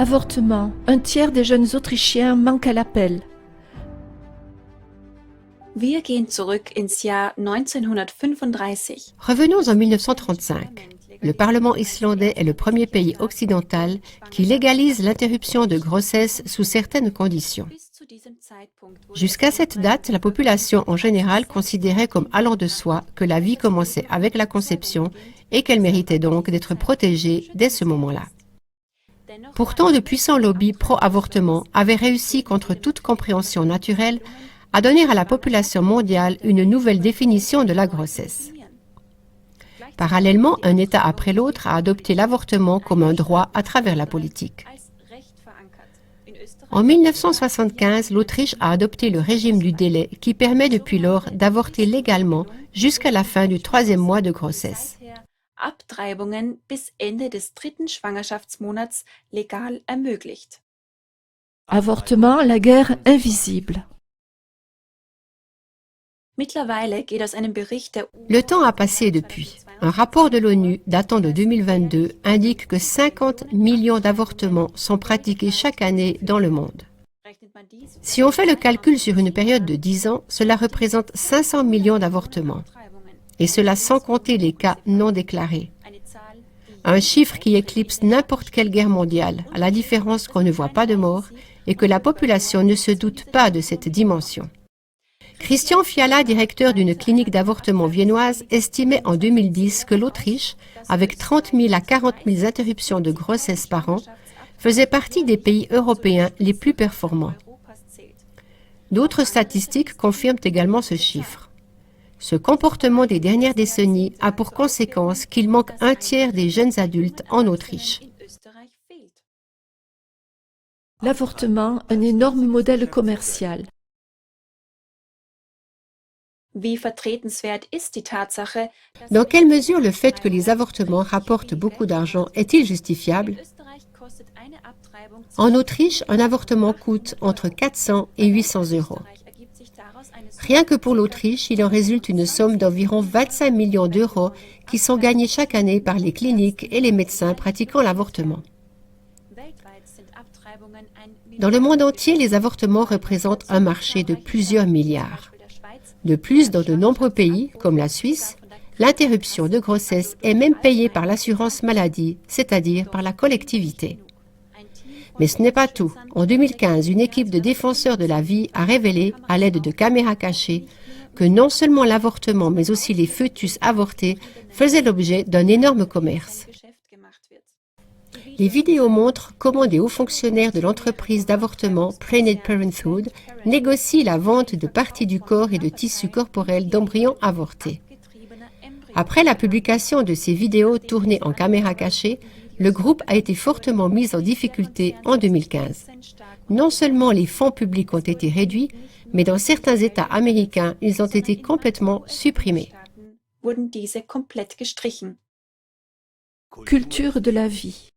Avortement. Un tiers des jeunes Autrichiens manquent à l'appel. Wir gehen zurück ins Jahr 1935. Revenons en 1935. Le Parlement islandais est le premier pays occidental qui légalise l'interruption de grossesse sous certaines conditions. Jusqu'à cette date, la population en général considérait comme allant de soi que la vie commençait avec la conception et qu'elle méritait donc d'être protégée dès ce moment-là. Pourtant, de puissants lobbies pro-avortement avaient réussi, contre toute compréhension naturelle, à donner à la population mondiale une nouvelle définition de la grossesse. Parallèlement, un État après l'autre a adopté l'avortement comme un droit à travers la politique. En 1975, l'Autriche a adopté le régime du délai qui permet depuis lors d'avorter légalement jusqu'à la fin du 3e mois de grossesse. Abtreibungen bis Ende des 3. Schwangerschaftsmonats legal ermöglicht. Avortement, la guerre invisible. Mittlerweile geht aus einem Bericht der Le temps a passé depuis. Un rapport de l'ONU datant de 2022 indique que 50 millions d'avortements sont pratiqués chaque année dans le monde. Si on fait le calcul sur une période de 10 ans, cela représente 500 millions d'avortements. Et cela sans compter les cas non déclarés. Un chiffre qui éclipse n'importe quelle guerre mondiale, à la différence qu'on ne voit pas de morts et que la population ne se doute pas de cette dimension. Christian Fiala, directeur d'une clinique d'avortement viennoise, estimait en 2010 que l'Autriche, avec 30 000 à 40 000 interruptions de grossesse par an, faisait partie des pays européens les plus performants. D'autres statistiques confirment également ce chiffre. Ce comportement des dernières décennies a pour conséquence qu'il manque un tiers des jeunes adultes en Autriche. L'avortement, un énorme modèle commercial. Wie vertretenswert ist die Tatsache, Dans quelle mesure le fait que les avortements rapportent beaucoup d'argent est-il justifiable? En Autriche, un avortement coûte entre 400 et 800 euros. Rien que pour l'Autriche, il en résulte une somme d'environ 25 millions d'euros qui sont gagnés chaque année par les cliniques et les médecins pratiquant l'avortement. Dans le monde entier, les avortements représentent un marché de plusieurs milliards. De plus, dans de nombreux pays, comme la Suisse, l'interruption de grossesse est même payée par l'assurance maladie, c'est-à-dire par la collectivité. Mais ce n'est pas tout. En 2015, une équipe de défenseurs de la vie a révélé, à l'aide de caméras cachées, que non seulement l'avortement, mais aussi les fœtus avortés faisaient l'objet d'un énorme commerce. Les vidéos montrent comment des hauts fonctionnaires de l'entreprise d'avortement Planned Parenthood négocient la vente de parties du corps et de tissus corporels d'embryons avortés. Après la publication de ces vidéos tournées en caméra cachée, le groupe a été fortement mis en difficulté en 2015. Non seulement les fonds publics ont été réduits, mais dans certains États américains, ils ont été complètement supprimés. Culture de la vie.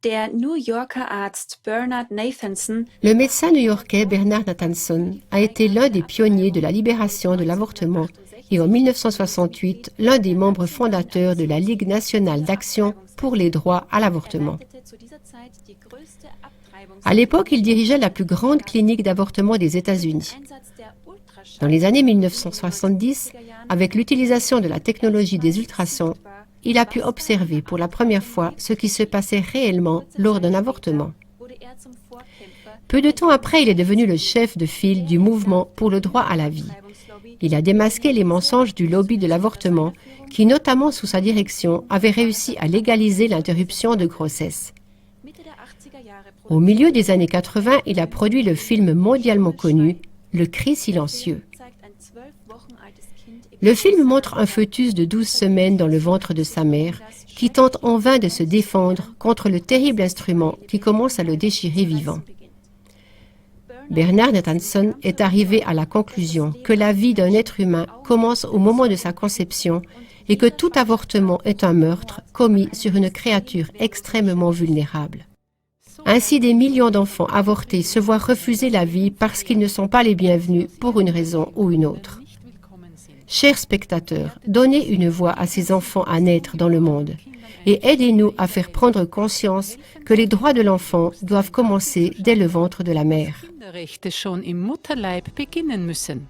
Der New Yorker Arzt Bernard Nathanson, Le médecin new-yorkais Bernard Nathanson a été l'un des pionniers de la libération de l'avortement et en 1968, l'un des membres fondateurs de la Ligue nationale d'action pour les droits à l'avortement. À l'époque, il dirigeait la plus grande clinique d'avortement des États-Unis. Dans les années 1970, avec l'utilisation de la technologie des ultrasons, il a pu observer pour la première fois ce qui se passait réellement lors d'un avortement. Peu de temps après, il est devenu le chef de file du mouvement pour le droit à la vie. Il a démasqué les mensonges du lobby de l'avortement qui, notamment sous sa direction, avait réussi à légaliser l'interruption de grossesse. Au milieu des années 80, il a produit le film mondialement connu « Le cri silencieux ». Le film montre un fœtus de 12 semaines dans le ventre de sa mère qui tente en vain de se défendre contre le terrible instrument qui commence à le déchirer vivant. Bernard Nathanson est arrivé à la conclusion que la vie d'un être humain commence au moment de sa conception et que tout avortement est un meurtre commis sur une créature extrêmement vulnérable. Ainsi, des millions d'enfants avortés se voient refuser la vie parce qu'ils ne sont pas les bienvenus pour une raison ou une autre. Chers spectateurs, donnez une voix à ces enfants à naître dans le monde. et aidez-nous à faire prendre conscience que les droits de l'enfant doivent commencer dès le ventre de la mère. Kinderrechte schon im Mutterleib beginnen müssen.